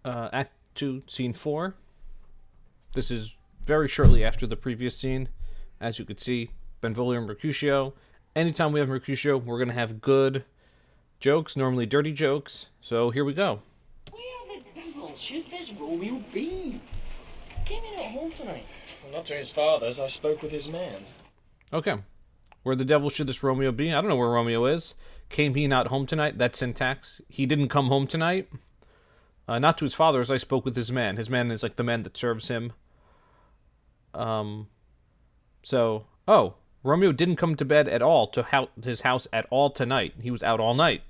Act 2, Scene 4. This is very shortly after the previous scene. As you could see, Benvolio and Mercutio. Anytime we have Mercutio, we're going to have good jokes, normally dirty jokes. So here we go. Where the devil should this Romeo be? Came in at home tonight. Well, not to his father's. I spoke with his man. Okay. Where the devil should this Romeo be? I don't know where Romeo is. Came he not home tonight? That's syntax. He didn't come home tonight. Not to his father's. I spoke with his man. His man is like the man that serves him. Romeo didn't come to bed at all to his house at all tonight. He was out all night.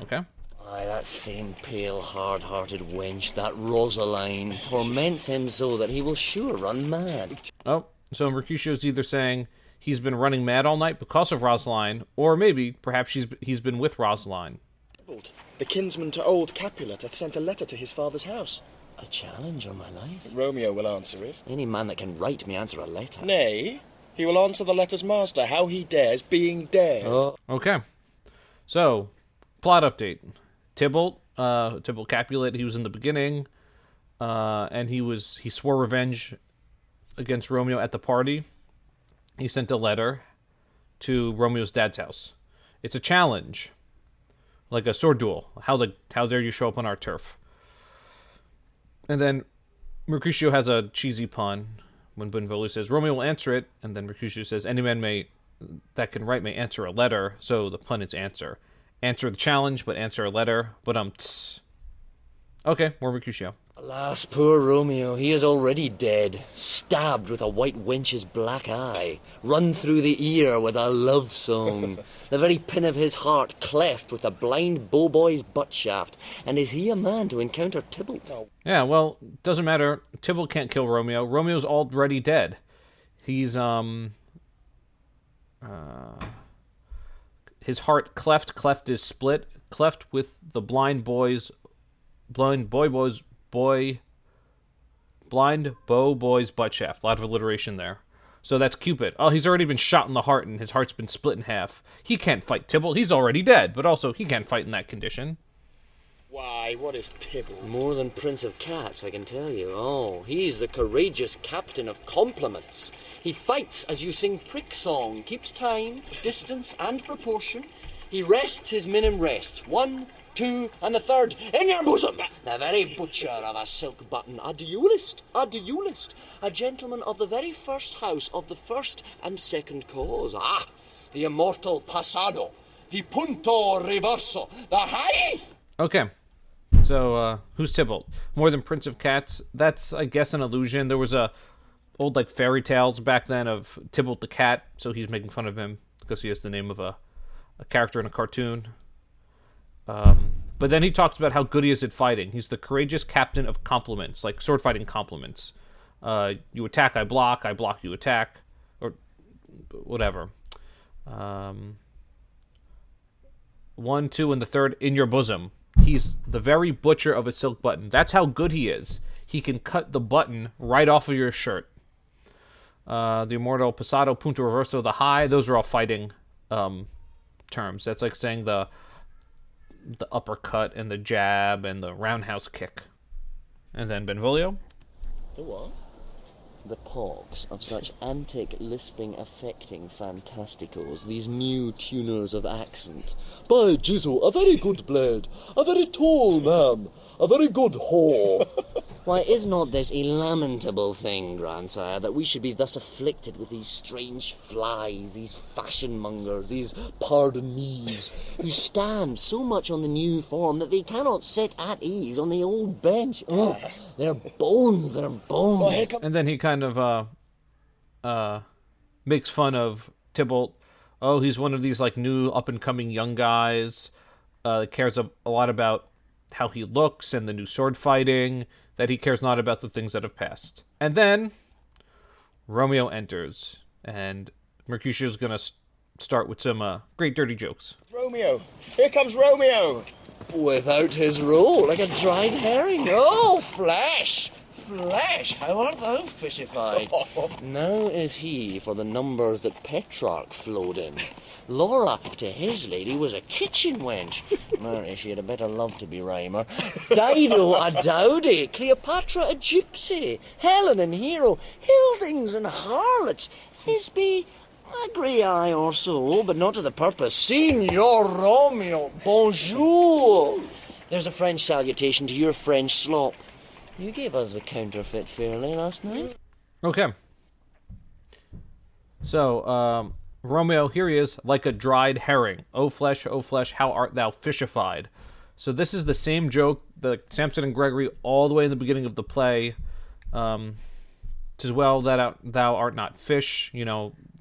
Okay. Aye, that same pale, hard-hearted wench, that Rosaline, torments him so that he will sure run mad. Oh, so Mercutio's either saying he's been running mad all night because of Rosaline, or maybe, perhaps he's been with Rosaline. The kinsman to old Capulet hath sent a letter to his father's house. A challenge on my life. Romeo will answer it. Any man that can write me answer a letter. Nay, he will answer the letter's master, how he dares, being dared. Oh. Okay. So, plot update. Tybalt Capulet, he was in the beginning, and he swore revenge against Romeo at the party. He sent a letter to Romeo's dad's house. It's a challenge, like a sword duel. How dare you show up on our turf? And then Mercutio has a cheesy pun when Benvolio says Romeo will answer it, and then Mercutio says any man that can write may answer a letter. So the pun is answer. Answer the challenge, but answer a letter. But okay, more Mercutio. Alas, poor Romeo, he is already dead, stabbed with a white wench's black eye, run through the ear with a love song, the very pin of his heart cleft with a blind bowboy's butt shaft, and is he a man to encounter Tybalt? Yeah, well, doesn't matter. Tybalt can't kill Romeo. Romeo's already dead. He's, his heart cleft is split, cleft with the blind boy's butt shaft. A lot of alliteration there. So that's Cupid. Oh, he's already been shot in the heart and his heart's been split in half. He can't fight Tybalt. He's already dead, but also he can't fight in that condition. Why, what is Tybalt? More than Prince of Cats, I can tell you. Oh, he's the courageous captain of compliments. He fights as you sing prick song, keeps time, distance, and proportion. He rests his minim rests. 1, 2, and the third in your bosom. The very butcher of a silk button, a duellist, a gentleman of the very first house of the first and second cause. Ah, the immortal passado, the punto reverso, the high. Okay. So, who's Tybalt? More than Prince of Cats? That's, I guess, an illusion. There was old, like, fairy tales back then of Tybalt the cat, so he's making fun of him because he has the name of a character in a cartoon. But then he talks about how good he is at fighting. He's the courageous captain of compliments, like sword fighting compliments. You attack, I block, you attack, or whatever. 1, 2, and the third in your bosom. He's the very butcher of a silk button. That's how good he is. He can cut the button right off of your shirt. The immortal passado, punto reverso, the high, those are all fighting terms. That's like saying the uppercut and the jab and the roundhouse kick. And then Benvolio. The what? The pox of such antic, lisping, affecting fantasticals, these new tuners of accent. By Jizzle, a very good blade, a very tall man, a very good whore. Why, is not this a lamentable thing, grandsire, that we should be thus afflicted with these strange flies, these fashion-mongers, these pardon-me's, who stand so much on the new form that they cannot sit at ease on the old bench? Oh, they're bones. And then he kind of makes fun of Tybalt. Oh, he's one of these like new up-and-coming young guys. Cares a lot about how he looks and the new sword fighting, that he cares not about the things that have passed. And then Romeo enters, and Mercutio's going to start with some great dirty jokes. Romeo! Here comes Romeo! Without his roe, like a dried herring. Oh, flesh! flesh, how art thou fishified? Now is he for the numbers that Petrarch flowed in. Laura to his lady was a kitchen wench. Mary, she had a better love to be rhymer. Dido a dowdy, Cleopatra a gypsy, Helen and Hero, Hildings and harlots, Thisbe a grey eye or so, but not to the purpose. Signor Romeo, bonjour. There's a French salutation to your French slop. You gave us the counterfeit fairly last night. Okay. So, Romeo, here he is, like a dried herring. O flesh, how art thou fishified? So this is the same joke that Samson and Gregory all the way in the beginning of the play. "'Tis well that thou art not fish,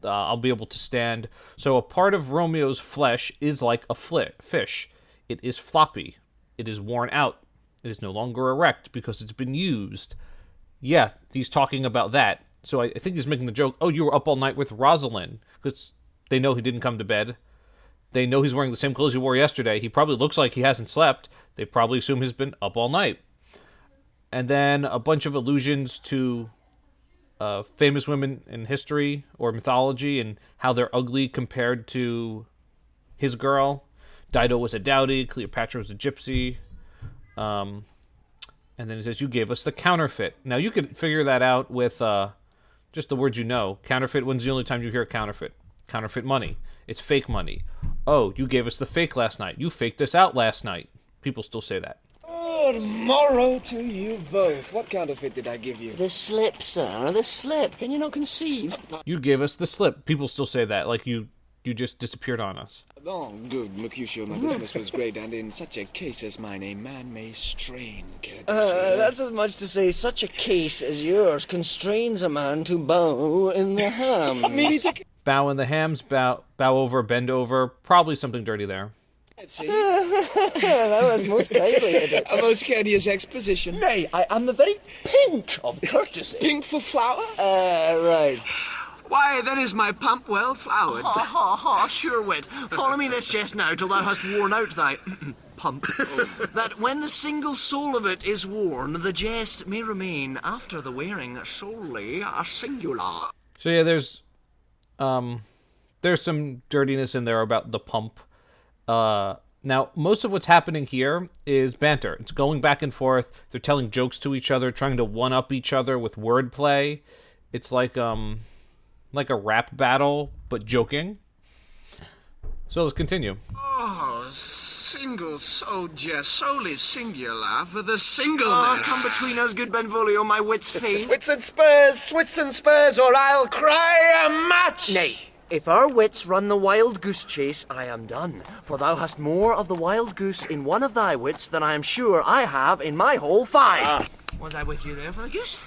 I'll be able to stand." So a part of Romeo's flesh is like a fish. It is floppy. It is worn out. It is no longer erect because it's been used. Yeah, he's talking about that. So I think he's making the joke, oh, you were up all night with Rosalind, because they know he didn't come to bed. They know he's wearing the same clothes he wore yesterday. He probably looks like he hasn't slept. They probably assume he's been up all night. And then a bunch of allusions to famous women in history or mythology and how they're ugly compared to his girl. Dido was a dowdy, Cleopatra was a gypsy. And then he says, you gave us the counterfeit. Now, you could figure that out with just the words you know. Counterfeit, when's the only time you hear counterfeit? Counterfeit money. It's fake money. Oh, you gave us the fake last night. You faked us out last night. People still say that. Good morrow to you both. What counterfeit did I give you? The slip, sir, the slip. Can you not conceive? You gave us the slip. People still say that, like you just disappeared on us. Oh, good, Mercutio. My business was great, and in such a case as mine, a man may strain courtesy. That's as much to say such a case as yours constrains a man to bow in the hams. Bow in the hams, bow over, bend over. Probably something dirty there. Let's see. That was most kindly. A most courteous exposition. Nay, I am the very pink of courtesy. Pink for flower? Right. Why, then is my pump well flowered. Ha, ha, ha, sure wit. Follow me this chest now till thou hast worn out thy pump. That when the single soul of it is worn, the jest may remain after the wearing solely a singular. So yeah, there's some dirtiness in there about the pump. Now, most of what's happening here is banter. It's going back and forth. They're telling jokes to each other, trying to one-up each other with wordplay. It's like a rap battle, but joking. So let's continue. Oh, single soldier, solely singular for the singleness. Oh, come between us, good Benvolio, my wits fail. Swits and spurs, or I'll cry a match! Nay, if our wits run the wild goose chase, I am done. For thou hast more of the wild goose in one of thy wits than I am sure I have in my whole five. Was I with you there for the goose?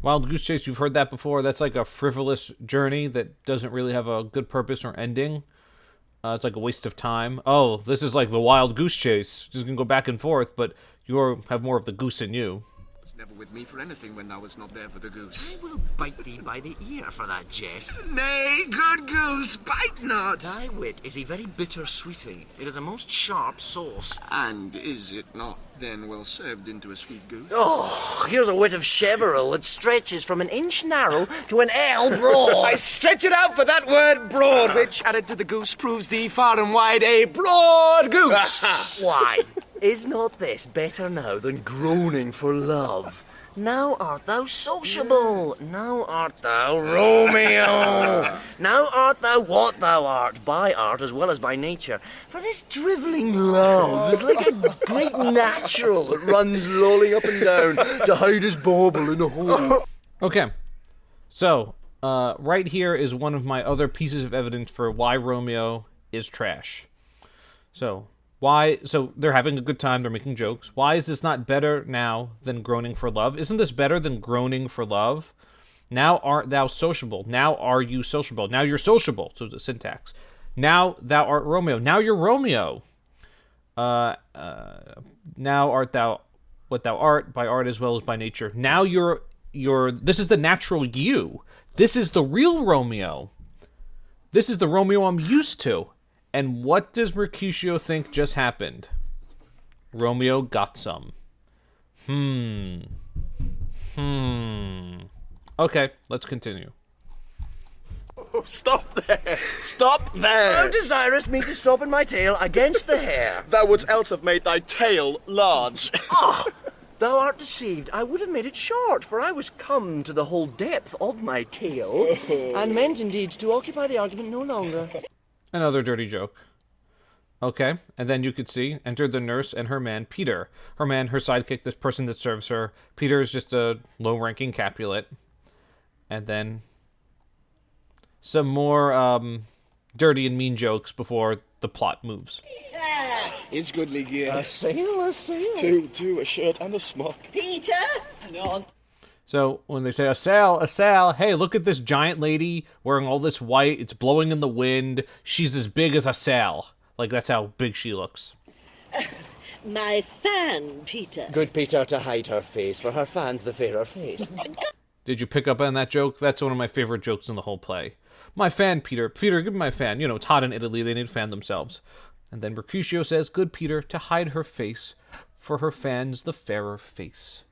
Wild Goose Chase, you've heard that before. That's like a frivolous journey that doesn't really have a good purpose or ending. It's like a waste of time. Oh, this is like the Wild Goose Chase. Just gonna go back and forth, but you have more of the goose in you. Never with me for anything when thou was not there for the goose. I will bite thee by the ear for that jest. Nay, good goose, bite not. Thy wit is a very bitter sweeting. It is a most sharp sauce. And is it not then well served into a sweet goose? Oh, here's a wit of Cheveril that stretches from an inch narrow to an ell broad. I stretch it out for that word broad, which, added to the goose, proves thee far and wide a broad goose. Why? Is not this better now than groaning for love? Now art thou sociable. Now art thou Romeo. Now art thou what thou art, by art as well as by nature. For this drivelling love is like a great natural that runs lolling up and down to hide his bauble in a hole. Okay, so right here is one of my other pieces of evidence for why Romeo is trash. So they're having a good time, they're making jokes. Why is this not better now than groaning for love? Isn't this better than groaning for love? Now art thou sociable. Now are you sociable. Now you're sociable. So the syntax. Now thou art Romeo. Now you're Romeo. Now art thou what thou art, by art as well as by nature. Now you're this is the natural you. This is the real Romeo. This is the Romeo I'm used to. And what does Mercutio think just happened? Romeo got some. Okay, let's continue. Oh, stop there! Stop there! Thou desirest me to stop in my tale against the hare. Thou wouldst else have made thy tail large. Thou art deceived. I would have made it short, for I was come to the whole depth of my tale, and meant indeed to occupy the argument no longer. Another dirty joke. Okay, and then you could see, entered the nurse and her man, Peter. Her man, her sidekick, this person that serves her. Peter is just a low-ranking Capulet. And then some more dirty and mean jokes before the plot moves. It's goodly gear. A sail. Two, a shirt and a smock. Peter? So when they say, a sail, hey, look at this giant lady wearing all this white. It's blowing in the wind. She's as big as a sail. Like, that's how big she looks. My fan, Peter. Good Peter to hide her face, for her fan's the fairer face. Did you pick up on that joke? That's one of my favorite jokes in the whole play. My fan, Peter. Peter, give me my fan. You know, it's hot in Italy. They need to fan themselves. And then Mercutio says, good Peter, to hide her face, for her fan's the fairer face.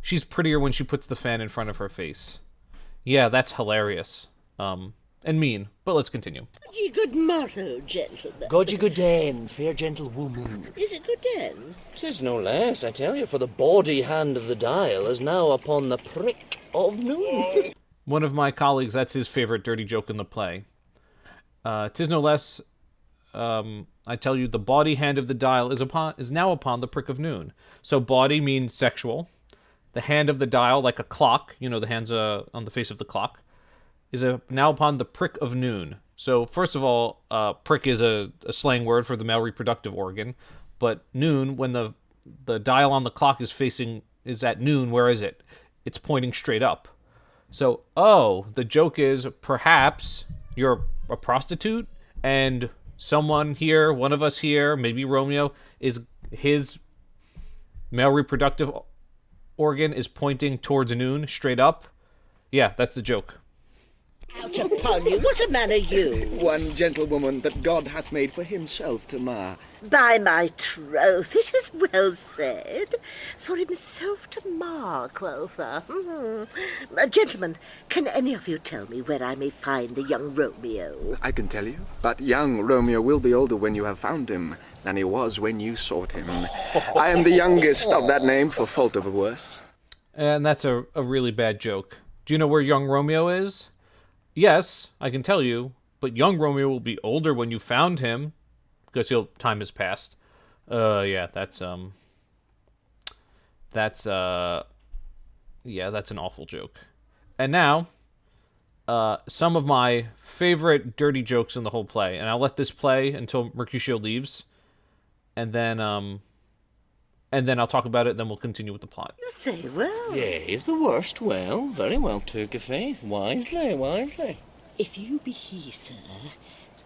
She's prettier when she puts the fan in front of her face. Yeah, that's hilarious. And mean, but let's continue. Ye good morrow, gentlemen. God ye good den, fair gentlewoman. Is it good den? 'Tis no less, I tell you, for the bawdy hand of the dial is now upon the prick of noon. One of my colleagues, that's his favorite dirty joke in the play. 'Tis no less, I tell you, the bawdy hand of the dial is now upon the prick of noon. So bawdy means sexual. The hand of the dial, like a clock, you know, the hands on the face of the clock, is now upon the prick of noon. So first of all, prick is a slang word for the male reproductive organ, but noon, when the dial on the clock is at noon, where is it? It's pointing straight up. So, the joke is perhaps you're a prostitute and someone here, one of us here, maybe Romeo, is his male reproductive organ is pointing towards noon, straight up. Yeah, that's the joke. Out upon you, what a man are you? One gentlewoman that God hath made for himself to mar. By my troth, it is well said. For himself to mar, quotha. Gentlemen, can any of you tell me where I may find the young Romeo? I can tell you, but young Romeo will be older when you have found him than he was when you sought him. I am the youngest of that name, for fault of a worse. And that's a really bad joke. Do you know where young Romeo is? Yes, I can tell you, but young Romeo will be older when you found him, because time has passed. Yeah, that's an awful joke. And now, some of my favorite dirty jokes in the whole play, and I'll let this play until Mercutio leaves, and then I'll talk about it, then we'll continue with the plot. You say well. Yea, is the worst. Well, very well took, a faith. Wisely. If you be he, sir,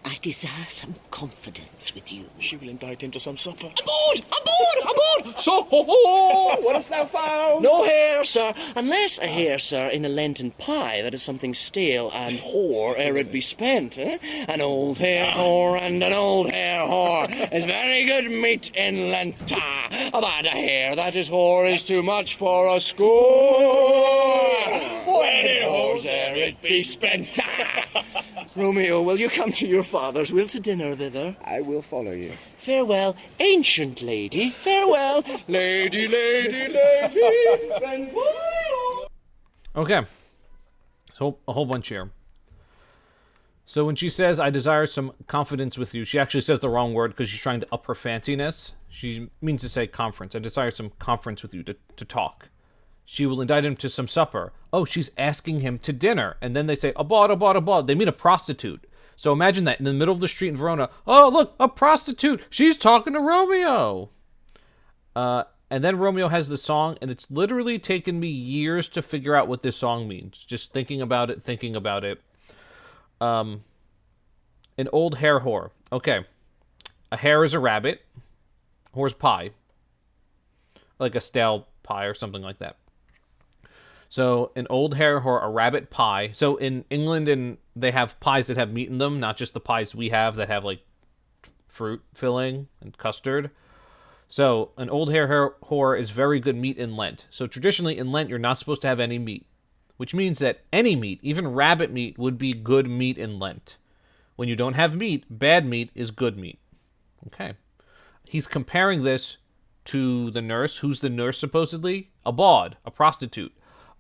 I desire some confidence with you. She will indict him to some supper. Aboard! So, What hast thou found? no hare, sir, unless a hare, sir, in a Lenten pie, that is something stale and whore ere it be spent, eh? An old hare whore and an old hare whore is very good meat in Lenta, but a hare that is whore is too much for a score. When it whores ere it be spent. Romeo, will you come to your father's? Will to dinner thither? I will follow you. Farewell, ancient lady. Farewell, lady. Okay, so a whole bunch here. So when she says, I desire some confidence with you, she actually says the wrong word because she's trying to up her fanciness. She means to say conference. I desire some conference with you to talk. She will indict him to some supper. Oh, she's asking him to dinner. And then they say, abad. They mean a prostitute. So imagine that in the middle of the street in Verona. Oh, look, a prostitute. She's talking to Romeo. And then Romeo has the song, and it's literally taken me years to figure out what this song means. Just thinking about it. An old hare whore. Okay. A hare is a rabbit. Whore's pie. Like a stale pie or something like that. So an old hare whore, a rabbit pie. So in England, and they have pies that have meat in them, not just the pies we have that have like fruit filling and custard. So an old hare whore is very good meat in Lent. So traditionally in Lent, you're not supposed to have any meat. which means that any meat, even rabbit meat, would be good meat in Lent. When you don't have meat, bad meat is good meat. Okay. He's comparing this to the nurse. Who's the nurse, supposedly? A bawd, a prostitute.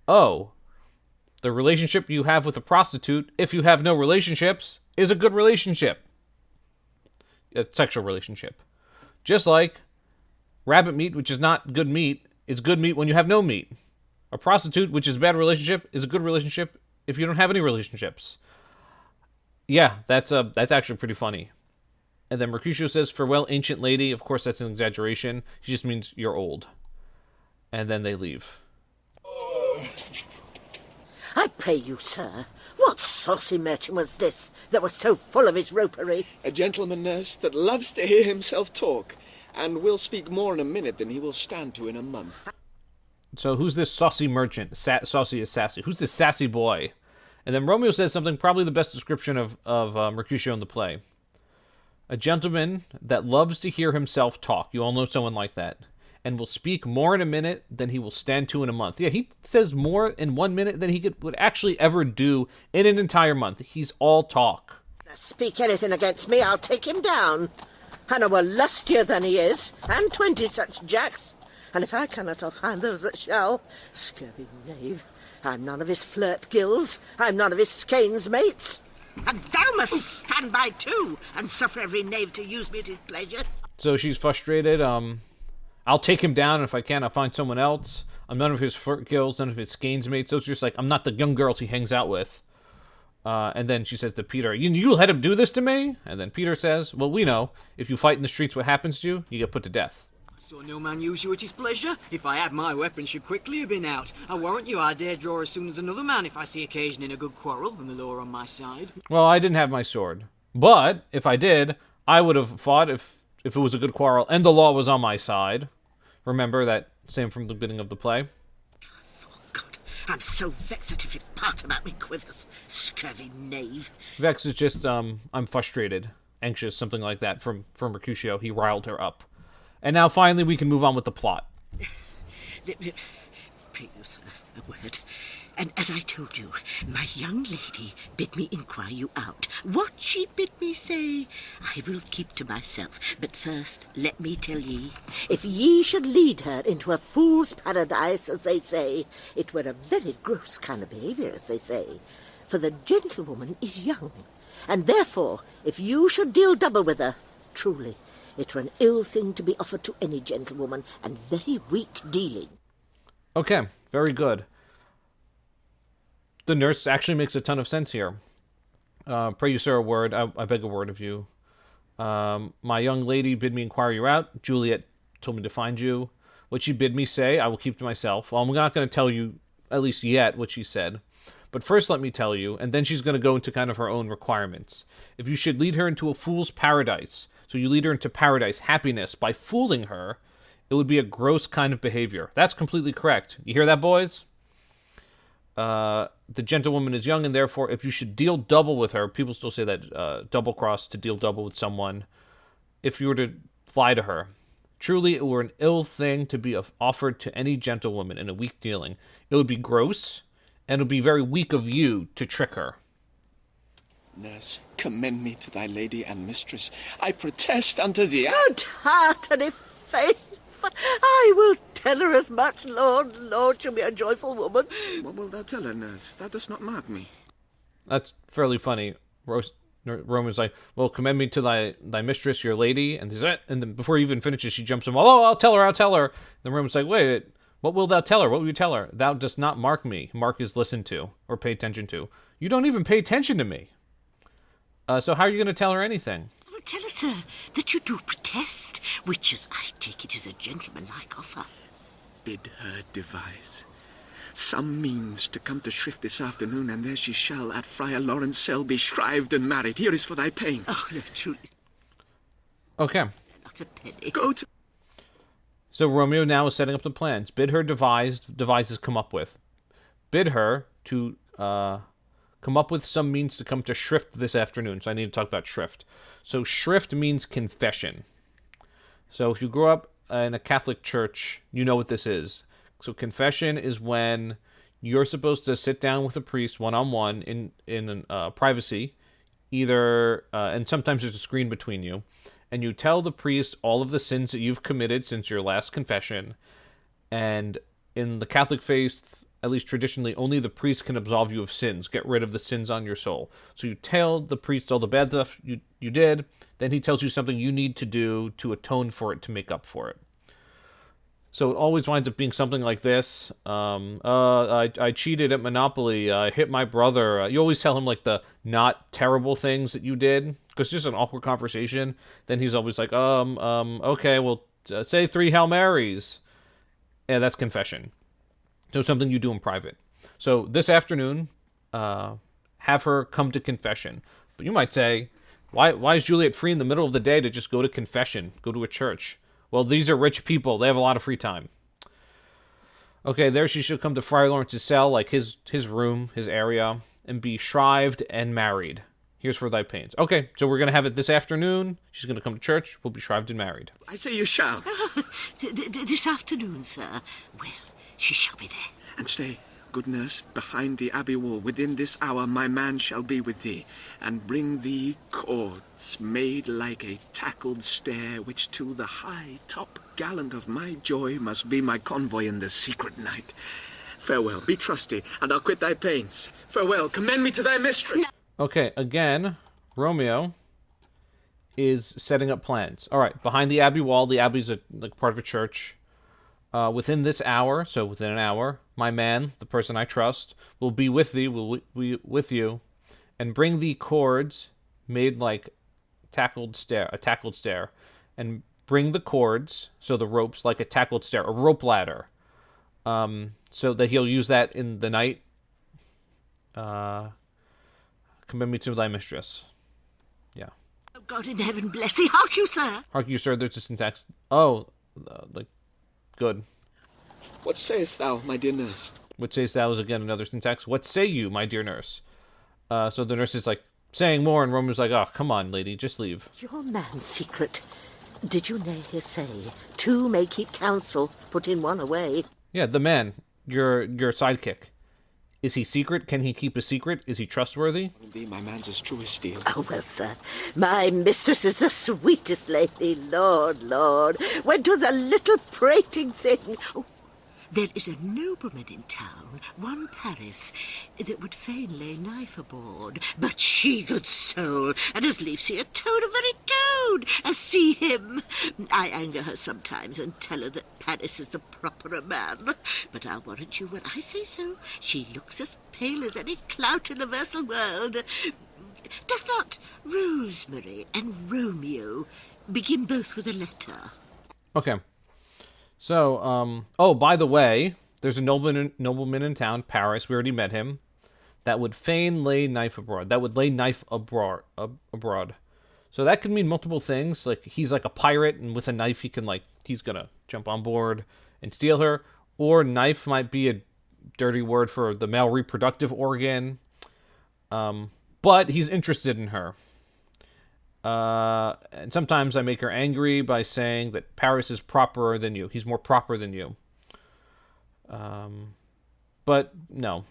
Oh, the relationship you have with a prostitute, if you have no relationships, is a good relationship. A sexual relationship. Just like rabbit meat, which is not good meat, is good meat when you have no meat. A prostitute, which is a bad relationship, is a good relationship if you don't have any relationships. Yeah, that's actually pretty funny. And then Mercutio says, "Farewell, ancient lady." Of course, that's an exaggeration. He just means you're old. And then they leave. I pray you, sir, what saucy merchant was this that was so full of his ropery? A gentleman, nurse, that loves to hear himself talk, and will speak more in a minute than he will stand to in a month. So who's this saucy merchant? Saucy is sassy. Who's this sassy boy? And then Romeo says something, probably the best description of Mercutio in the play. A gentleman that loves to hear himself talk. You all know someone like that. And will speak more in a minute than he will stand to in a month. Yeah, he says more in 1 minute than he would actually ever do in an entire month. He's all talk. Speak anything against me, I'll take him down. And I were lustier than he is, and 20 such jacks. And if I cannot, I'll find those that shall. Scurvy knave. I'm none of his flirt gills. I'm none of his skeins mates. And thou must stand by too, and suffer every knave to use me at his pleasure. So she's frustrated. I'll take him down, and if I can, I'll find someone else. I'm none of his flirt gills, none of his skeins mates. So it's just like, I'm not the young girls he hangs out with. And then she says to Peter, you let him do this to me? And then Peter says, well, we know. If you fight in the streets, what happens to you? You get put to death. Saw no man use you at his pleasure. If I had my weapon, should quickly have been out. I warrant you I dare draw as soon as another man if I see occasion in a good quarrel and the law on my side. Well, I didn't have my sword. But if I did, I would have fought if it was a good quarrel and the law was on my side. Remember that same from the beginning of the play? Oh, God, I'm so vexed at every part about me quivers. Scurvy knave. Vex is just, I'm frustrated, anxious, something like that from Mercutio. He riled her up. And now finally we can move on with the plot. Pray you, sir, a word. And as I told you, my young lady bid me inquire you out. What she bid me say, I will keep to myself. But first, let me tell ye, if ye should lead her into a fool's paradise, as they say, it were a very gross kind of behaviour, as they say. For the gentlewoman is young, and therefore, if you should deal double with her, truly, it were an ill thing to be offered to any gentlewoman, and very weak dealing. Okay, very good. The nurse actually makes a ton of sense here. Pray you, sir, a word. I beg a word of you. My young lady bid me inquire you out. Juliet told me to find you. What she bid me say, I will keep to myself. Well, I'm not going to tell you, at least yet, what she said. But first let me tell you, and then she's going to go into kind of her own requirements. If you should lead her into a fool's paradise, so you lead her into paradise, happiness, by fooling her, it would be a gross kind of behavior. That's completely correct. You hear that, boys? The gentlewoman is young, and therefore, if you should deal double with her, people still say that double cross to deal double with someone, if you were to fly to her, truly it were an ill thing to be offered to any gentlewoman in a weak dealing. It would be gross, and it would be very weak of you to trick her. Nurse, commend me to thy lady and mistress. I protest unto thee. Good heart and faith. I will tell her as much, Lord. Lord, she'll be a joyful woman. What wilt thou tell her, nurse? Thou dost not mark me. That's fairly funny. Roman's like, well, commend me to thy mistress, your lady. And then before he even finishes, she jumps him, oh, I'll tell her. Then Roman's like, wait, what will thou tell her? What will you tell her? Thou dost not mark me. Mark is listen to or pay attention to. You don't even pay attention to me. So how are you going to tell her anything? Well, tell her, sir, that you do protest, which, as I take it, is a gentlemanlike offer. Bid her devise some means to come to Shrift this afternoon, and there she shall at Friar Lawrence' cell be shrived and married. Here is for thy pains. Oh, no, truly. Okay. Not a penny. Go to... So Romeo now is setting up the plans. Bid her devises come up with. Bid her to come up with some means to come to Shrift this afternoon. So I need to talk about Shrift. So Shrift means confession. So if you grew up in a Catholic church, you know what this is. So confession is when you're supposed to sit down with a priest one-on-one in privacy, either and sometimes there's a screen between you, and you tell the priest all of the sins that you've committed since your last confession. And in the Catholic faith, at least traditionally, only the priest can absolve you of sins, get rid of the sins on your soul. So you tell the priest all the bad stuff you did, then he tells you something you need to do to atone for it, to make up for it. So it always winds up being something like this. I cheated at Monopoly. I hit my brother. You always tell him like the not terrible things that you did, because it's just an awkward conversation. Then he's always like, okay, well, say 3 Hail Marys. Yeah, that's confession. So something you do in private. So this afternoon, have her come to confession. But you might say, why is Juliet free in the middle of the day to just go to confession, go to a church? Well, these are rich people. They have a lot of free time. Okay, there she should come to Friar Lawrence's cell, like his room, his area, and be shrived and married. Here's for thy pains. Okay, so we're going to have it this afternoon. She's going to come to church. We'll be shrived and married. I say you shall. This afternoon, sir. Well, she shall be there. And stay, good nurse, behind the abbey wall. Within this hour my man shall be with thee, and bring thee cords made like a tackled stair, which to the high top gallant of my joy must be my convoy in this secret night. Farewell, be trusty, and I'll quit thy pains. Farewell, commend me to thy mistress. Okay, again, Romeo is setting up plans. All right, behind the abbey wall, the abbey's like part of a church. Within this hour, so within an hour, my man, the person I trust, will be with thee, will be with you, and bring thee cords made like a tackled stair, and bring the cords, so the ropes, like a tackled stair, a rope ladder, so that he'll use that in the night. Commend me to thy mistress. Yeah. Oh, God in heaven bless thee. Hark you, sir. Hark you, sir. There's a syntax. Oh, like, good. What sayest thou, my dear nurse? What sayest thou is again another syntax. What say you, my dear nurse? So the nurse is like saying more, and Romeo's like, oh, come on, lady, just leave. Your man's secret. Did you ne'er say, 2 may keep counsel, put in 1 away? Yeah, the man, your sidekick. Is he secret? Can he keep a secret? Is he trustworthy? Thee, my man's as true as steel. Oh, well, sir, my mistress is the sweetest lady, Lord, when 'twas a little prating thing. Oh, there is a nobleman in town, one Paris, that would fain lay knife aboard. But she, good soul, and as lief see a toad, a very toad, as see him. I anger her sometimes and tell her that Paris is the properer man. But I'll warrant you when I say so, she looks as pale as any clout in the versal world. Doth not Rosemary and Romeo begin both with a letter? Okay. So, oh, by the way, there's a nobleman in town, Paris, we already met him, that would fain lay knife abroad. That would lay knife abroad. So that could mean multiple things. Like, he's like a pirate, and with a knife he's gonna jump on board and steal her. Or knife might be a dirty word for the male reproductive organ. But he's interested in her. And sometimes I make her angry by saying that Paris is properer than you. He's more proper than you. But no.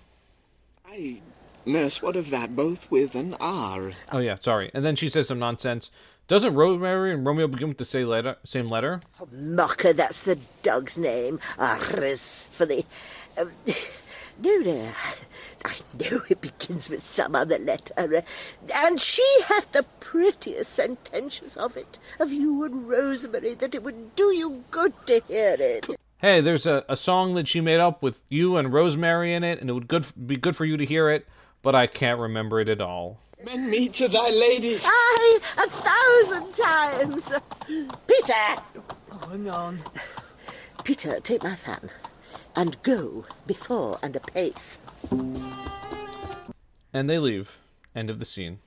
Nurse, what of that? Both with an R. Oh yeah, sorry. And then she says some nonsense. Doesn't Rosemary and Romeo begin with the same letter? Oh, Mocker, that's the dog's name. Arris, for the... No, I know it begins with some other letter, and she hath the prettiest sententious of it, of you and Rosemary, that it would do you good to hear it. Hey, there's a song that she made up with you and Rosemary in it, and it would be good for you to hear it, but I can't remember it at all. Commend me to thy lady. Aye, 1,000 times. Peter! Oh, hang on. Peter, take my fan. And go before and apace. And they leave. End of the scene.